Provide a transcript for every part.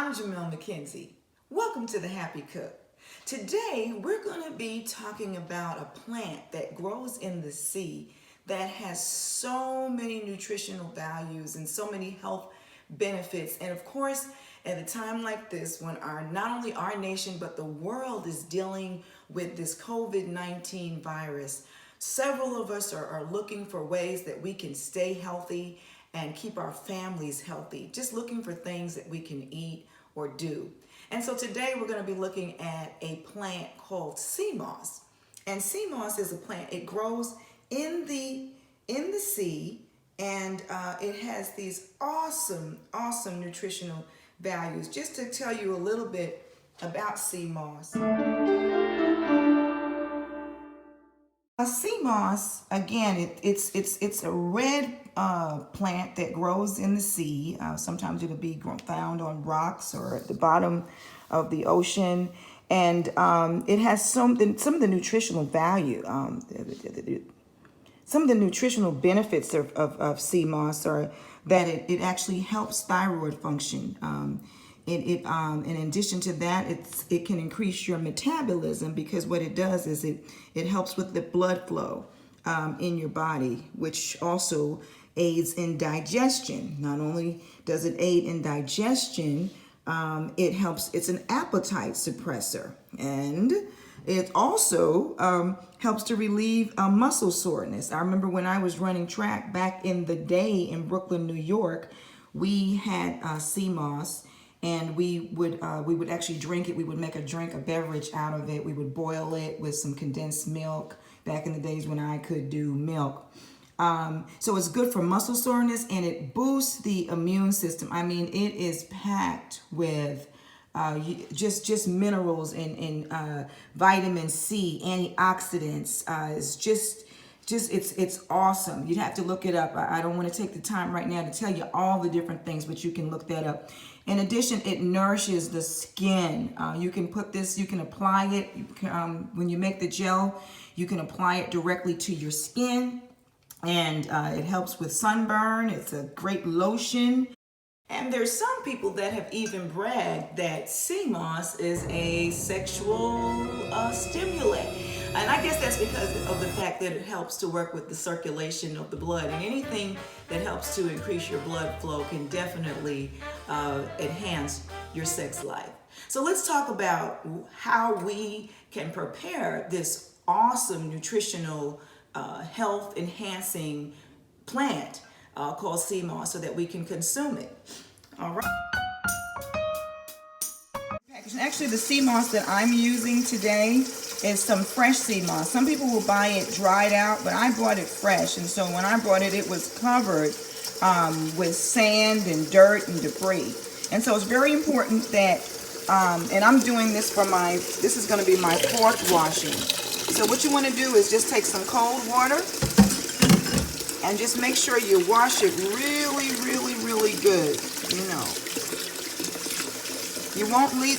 I'm Jamelle McKenzie. Welcome to the Happy Cook. Today we're going to be talking about a plant that grows in the sea that has so many nutritional values and so many health benefits. And of course, at a time like this, when not only our nation but the world is dealing with this COVID-19 virus, several of us are looking for ways that we can stay healthy and keep our families healthy, just looking for things that we can eat or do. And so today we're going to be looking at a plant called sea moss. And sea moss is a plant, it grows in the sea, and it has these awesome nutritional values. Just to tell you a little bit about sea moss. Sea moss, again, it's a red plant that grows in the sea. Sometimes it'll be found on rocks or at the bottom of the ocean, and it has some of the nutritional value. Some of the nutritional benefits of sea moss are that it actually helps thyroid function. In addition to that, it can increase your metabolism, because what it does is it helps with the blood flow in your body, which also aids in digestion. Not only does it aid in digestion, it's an appetite suppressor, and it also helps to relieve muscle soreness. I remember when I was running track back in the day in Brooklyn, New York, we had sea moss, and we would actually drink it. We would make a beverage out of it. We would boil it with some condensed milk back in the days when I could do milk. So it's good for muscle soreness, and it boosts the immune system. I mean, it is packed with just minerals and vitamin C, antioxidants. It's awesome. You'd have to look it up. I don't want to take the time right now to tell you all the different things, but you can look that up. In addition, it nourishes the skin. You can apply it when you make the gel. You can apply it directly to your skin, and it helps with sunburn. It's a great lotion. And there's some people that have even bragged that sea moss is a sexual stimulant. And I guess that's because of the fact that it helps to work with the circulation of the blood. And anything that helps to increase your blood flow can definitely enhance your sex life. So let's talk about how we can prepare this awesome nutritional health enhancing plant called sea moss so that we can consume it. All right. Actually, the sea moss that I'm using today is some fresh sea moss. Some people will buy it dried out, but I bought it fresh. And so when I bought it, it was covered with sand and dirt and debris. And so it's very important that, and I'm doing this this is going to be my fourth washing. So what you want to do is just take some cold water and just make sure you wash it really good.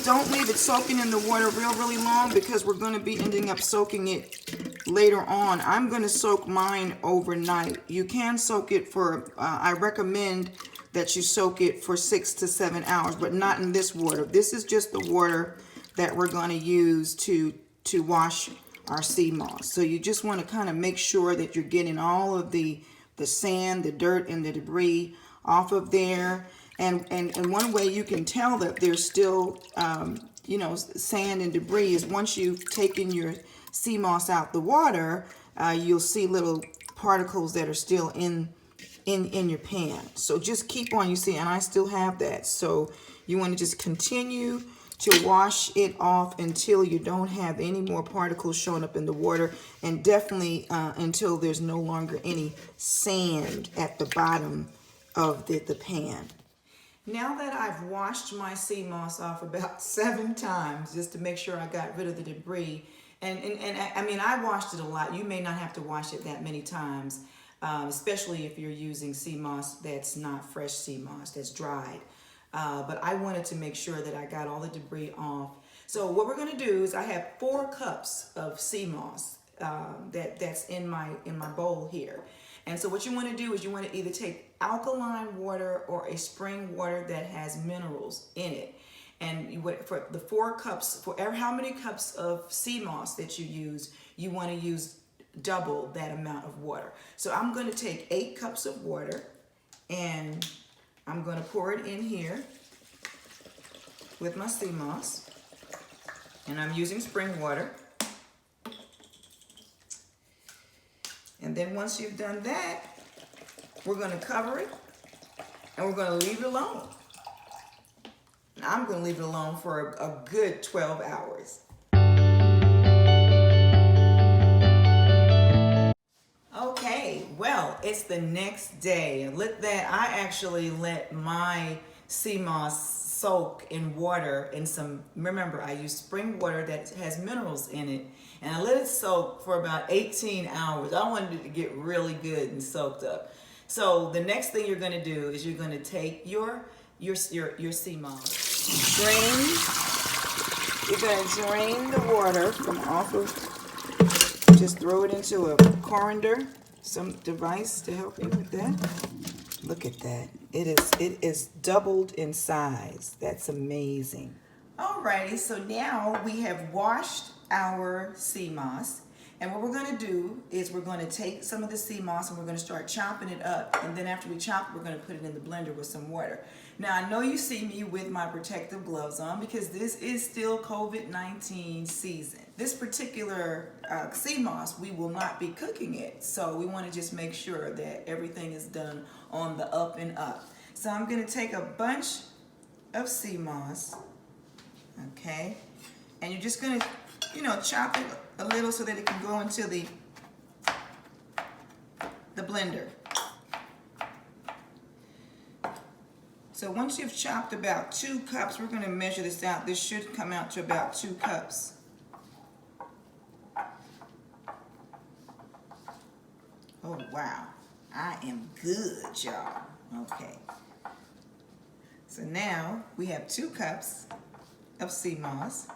Don't leave it soaking in the water really long, because we're going to be ending up soaking it later on. I'm going to soak mine overnight. You can soak it I recommend that you soak it for 6 to 7 hours, but not in this water. This is just the water that we're going to use to wash our sea moss. So you just want to kind of make sure that you're getting all of the sand, the dirt, and the debris off of there. And one way you can tell that there's still, sand and debris is once you've taken your sea moss out the water, you'll see little particles that are still in your pan. So just keep on, and I still have that. So you want to just continue to wash it off until you don't have any more particles showing up in the water, and definitely until there's no longer any sand at the bottom of the pan. Now that I've washed my sea moss off about 7 times just to make sure I got rid of the debris, and I mean, I washed it a lot. You may not have to wash it that many times, especially if you're using sea moss that's not fresh sea moss, that's dried. But I wanted to make sure that I got all the debris off. So what we're going to do is I have 4 cups of sea moss that's in my bowl here. And so what you want to do is you want to either take alkaline water or a spring water that has minerals in it. And for the 4 cups, for how many cups of sea moss that you use, you want to use double that amount of water. So I'm going to take 8 cups of water and I'm going to pour it in here with my sea moss. And I'm using spring water. And then once you've done that, we're going to cover it and we're going to leave it alone. And I'm going to leave it alone for a good 12 hours. Okay, well, it's the next day. I actually let my sea moss soak in water in some, remember I use spring water that has minerals in it, and I let it soak for about 18 hours. I wanted it to get really good and soaked up. So the next thing you're going to do is you're going to take your sea moss, you're going to drain the water from off of, just throw it into a colander, some device to help you with that. Look at that. It is doubled in size. That's amazing. Alrighty, so now we have washed our sea moss. And what we're going to do is we're going to take some of the sea moss and we're going to start chopping it up. And then after we chop it, we're going to put it in the blender with some water. Now, I know you see me with my protective gloves on because this is still COVID-19 season. This particular sea moss, we will not be cooking it. So we want to just make sure that everything is done on the up and up. So I'm going to take a bunch of sea moss, okay? And you're just going to, chop it a little so that it can go into the blender. So once you've chopped about 2 cups, we're going to measure this out. This should come out to about 2 cups. Oh, wow. I am good, y'all. Okay. So now we have 2 cups of sea moss.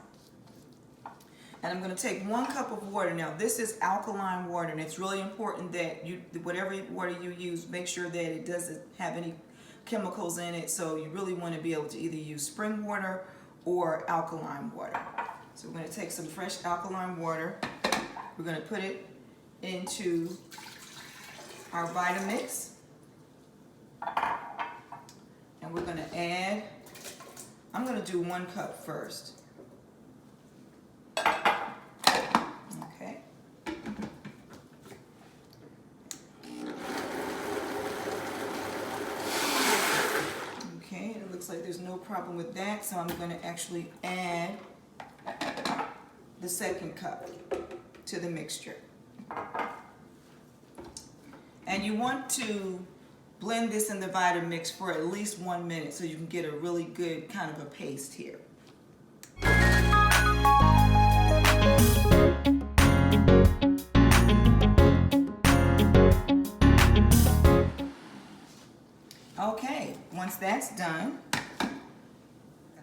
And I'm going to take 1 cup of water. Now, this is alkaline water, and it's really important that whatever water you use, make sure that it doesn't have any chemicals in it. So you really want to be able to either use spring water or alkaline water. So we're going to take some fresh alkaline water. We're going to put it into our Vitamix. And we're going to add, I'm going to do 1 cup first. Okay. Okay, it looks like there's no problem with that, so I'm going to actually add the 2nd cup to the mixture. And you want to blend this in the Vitamix for at least 1 minute so you can get a really good kind of a paste here. Okay, once that's done, a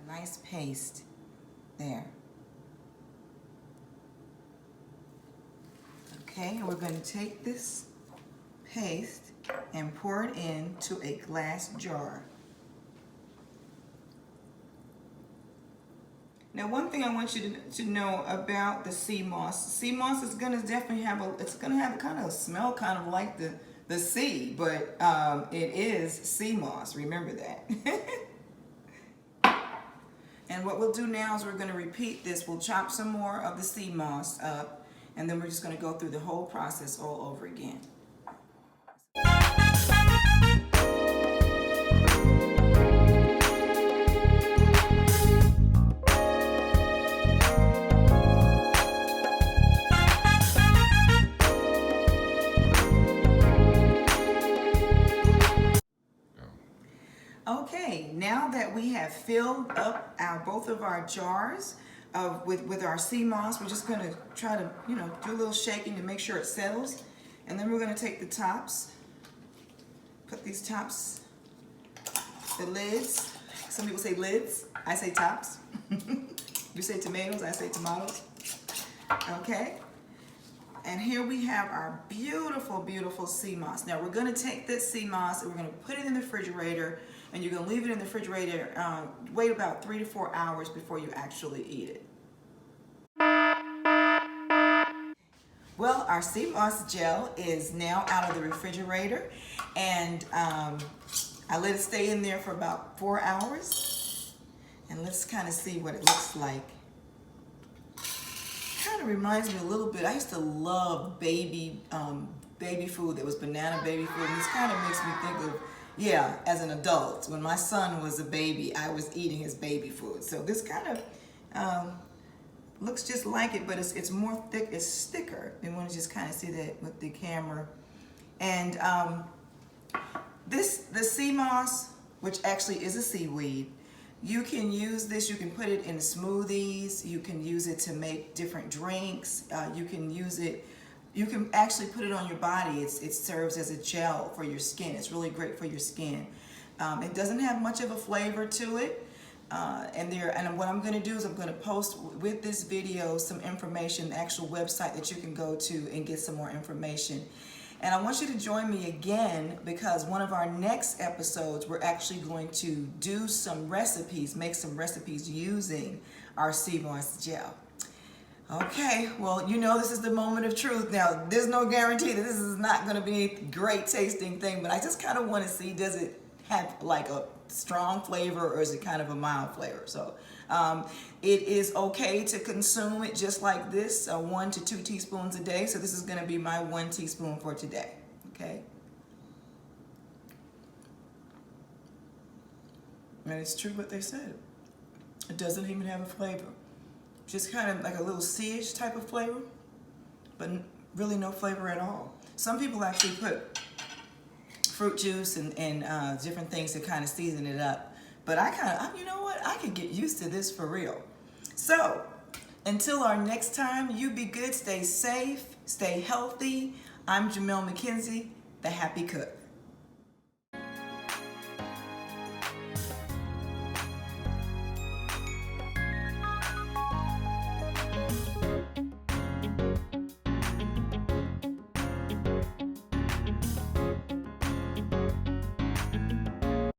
nice paste there. Okay, and we're going to take this paste and pour it into a glass jar. Now, one thing I want you to know about the sea moss is going to definitely have a kind of a smell kind of like the sea, but it is sea moss, remember that. And what we'll do now is we're going to repeat this. We'll chop some more of the sea moss up, and then we're just going to go through the whole process all over again. Okay, now that we have filled up both of our jars with our sea moss, we're just going to try to, do a little shaking to make sure it settles. And then we're going to take the tops, put these tops, the lids. Some people say lids, I say tops. You say tomatoes, I say tomatoes. Okay. And here we have our beautiful, beautiful sea moss. Now we're going to take this sea moss and we're going to put it in the refrigerator and you're going to leave it in the refrigerator. Wait about 3 to 4 hours before you actually eat it. Well, our sea moss gel is now out of the refrigerator, and I let it stay in there for about 4 hours, and let's kind of see what it looks like. Kind of reminds me a little bit. I used to love baby food that was banana baby food, and this kind of makes me think of, yeah, as an adult. When my son was a baby, I was eating his baby food. So this kind of looks just like it, but it's more thick, it's thicker. You want to just kind of see that with the camera. And the sea moss, which actually is a seaweed, you can use this, you can put it in smoothies, you can use it to make different drinks, you can use it, you can actually put it on your body. It serves as a gel for your skin. It's really great for your skin. It doesn't have much of a flavor to it. And what I'm going to do is I'm going to post with this video some information, the actual website that you can go to and get some more information. And I want you to join me again, because one of our next episodes, we're actually going to do some recipes, make some recipes using our sea moss gel. Okay, well, you know, this is the moment of truth. Now, there's no guarantee that this is not going to be a great tasting thing, but I just kind of want to see, does it have like a strong flavor, or is it kind of a mild flavor? So it is okay to consume it just like this, 1 to 2 teaspoons a day. So this is going to be my 1 teaspoon for today. Okay. And it's true what they said. It doesn't even have a flavor. Just kind of like a little sea-ish type of flavor, but really no flavor at all. Some people actually put fruit juice and different things to kind of season it up. But you know what? I could get used to this for real. So, until our next time, you be good, stay safe, stay healthy. I'm Jamelle McKenzie, the Happy Cook.